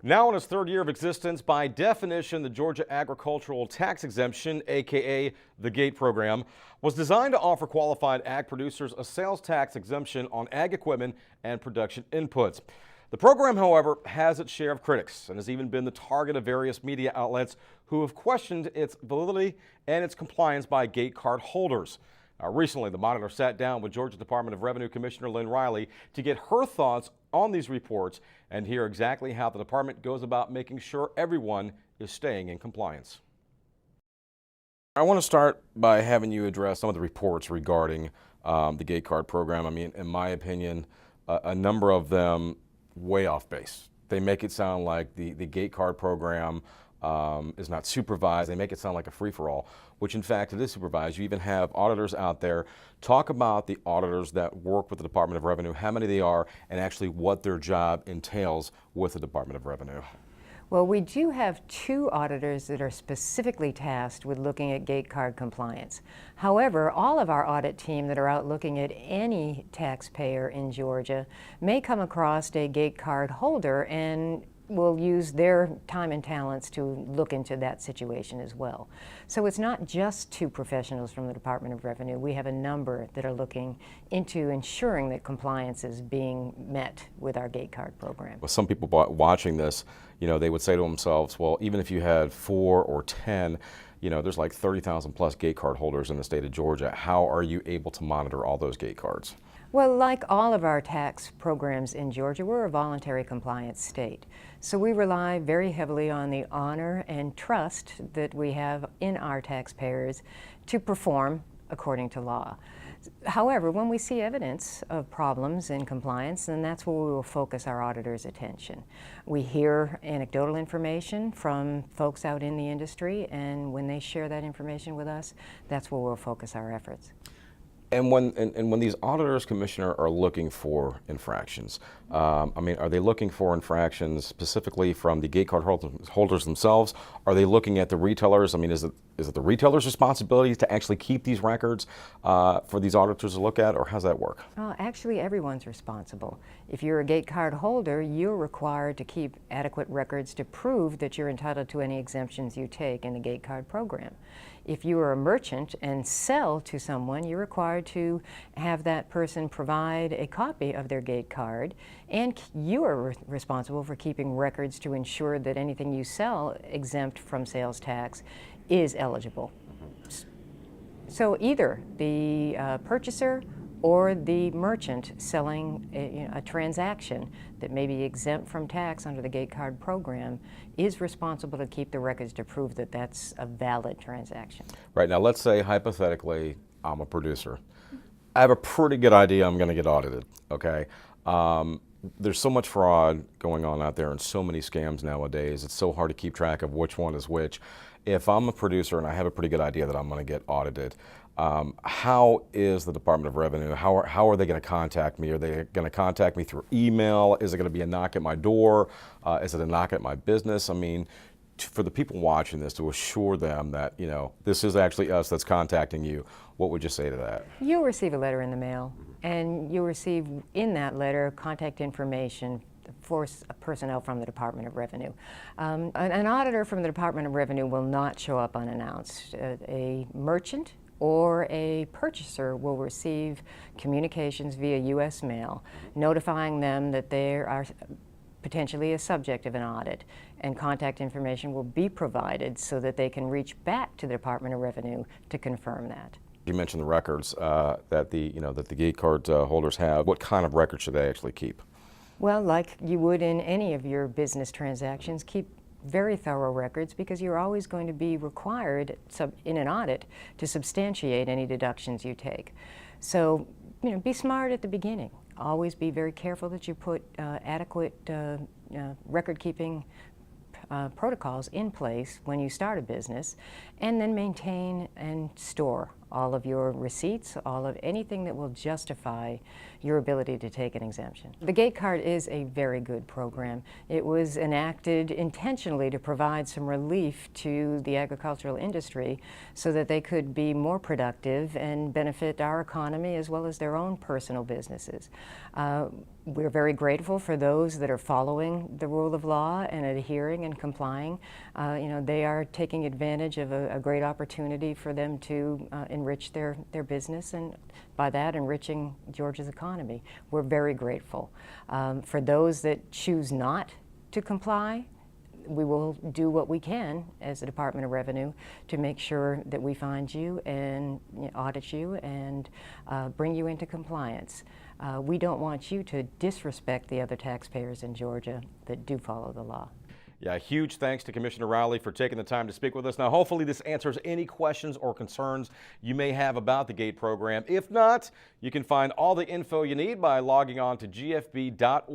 Now in its third year of existence, by definition, the Georgia Agricultural Tax Exemption, aka the GATE program, was designed to offer qualified ag producers a sales tax exemption on ag equipment and production inputs. The program, however, has its share of critics and has even been the target of various media outlets who have questioned its validity and its compliance by GATE card holders. Recently, the Monitor sat down with Georgia Department of Revenue Commissioner Lynne to get her thoughts on these reports and hear exactly how the department goes about making sure everyone is staying in compliance. I want to start by having you address some of the reports regarding the GATE card program. I mean, in my opinion, a number of them way off base. They make it sound like the GATE card program is not supervised. They make it sound like a free-for-all, which in fact it is supervised. You even have auditors out there. Talk about the auditors that work with the Department of Revenue, how many they are, and actually what their job entails with the Department of Revenue. Well, we do have 2 auditors that are specifically tasked with looking at GATE card compliance. However, all of our audit team that are out looking at any taxpayer in Georgia may come across a GATE card holder and will use their time and talents to look into that situation as well. So it's not just 2 professionals from the Department of Revenue. We have a number that are looking into ensuring that compliance is being met with our GATE card program. Well, some people watching this, they would say to themselves, well, even if you had 4 or 10, there's like 30,000 plus GATE card holders in the state of Georgia. How are you able to monitor all those GATE cards? Well, like all of our tax programs in Georgia, we're a voluntary compliance state. So we rely very heavily on the honor and trust that we have in our taxpayers to perform according to law. However, when we see evidence of problems in compliance, then that's where we will focus our auditors' attention. We hear anecdotal information from folks out in the industry, and when they share that information with us, that's where we'll focus our efforts. And when these auditors, Commissioner, are looking for infractions, I mean, are they looking for infractions specifically from the GATE card holders themselves? Are they looking at the retailers? I mean, is it the retailer's responsibility to actually keep these records for these auditors to look at, or how's that work? Actually, everyone's responsible. If you're a GATE card holder, you're required to keep adequate records to prove that you're entitled to any exemptions you take in the GATE card program. If you are a merchant and sell to someone, you're required to have that person provide a copy of their GATE card, and you are responsible for keeping records to ensure that anything you sell exempt from sales tax is eligible. So either the purchaser or the merchant selling a transaction that may be exempt from tax under the GATE card program is responsible to keep the records to prove that that's a valid transaction. Right. Now, let's say hypothetically I'm a producer. I have a pretty good idea I'm going to get audited, okay? There's so much fraud going on out there and so many scams nowadays. It's so hard to keep track of which one is which. If I'm a producer and I have a pretty good idea that I'm going to get audited, how is the Department of Revenue, how are they going to contact me? Are they going to contact me through email? Is it going to be a knock at my door? Is it a knock at my business? I mean, for the people watching this, to assure them that, this is actually us that's contacting you, what would you say to that? You'll receive a letter in the mail, and you'll receive in that letter contact information for personnel from the Department of Revenue. An auditor from the Department of Revenue will not show up unannounced. A merchant or a purchaser will receive communications via U.S. mail notifying them that they are potentially a subject of an audit, and contact information will be provided so that they can reach back to the Department of Revenue to confirm that. You mentioned the records that the GATE card holders have. What kind of records should they actually keep? Well, like you would in any of your business transactions, keep very thorough records, because you're always going to be required in an audit to substantiate any deductions you take. So, be smart at the beginning. Always be very careful that you put adequate record-keeping protocols in place when you start a business, and then maintain and store all of your receipts, all of anything that will justify your ability to take an exemption. The gate card is a very good program. It was enacted intentionally to provide some relief to the agricultural industry so that they could be more productive and benefit our economy as well as their own personal businesses. We're very grateful for those that are following the rule of law and adhering and complying. They are taking advantage of a great opportunity for them to enrich their business, and by that enriching Georgia's economy. We're very grateful. For those that choose not to comply, we will do what we can as the Department of Revenue to make sure that we find you and audit you and bring you into compliance. We don't want you to disrespect the other taxpayers in Georgia that do follow the law. Yeah, huge thanks to Commissioner Riley for taking the time to speak with us. Now, hopefully this answers any questions or concerns you may have about the GATE program. If not, you can find all the info you need by logging on to gfb.org/GATE.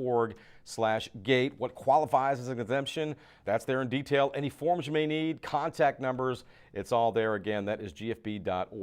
What qualifies as an exemption, that's there in detail. Any forms you may need, contact numbers, it's all there. Again, that is gfb.org/GATE.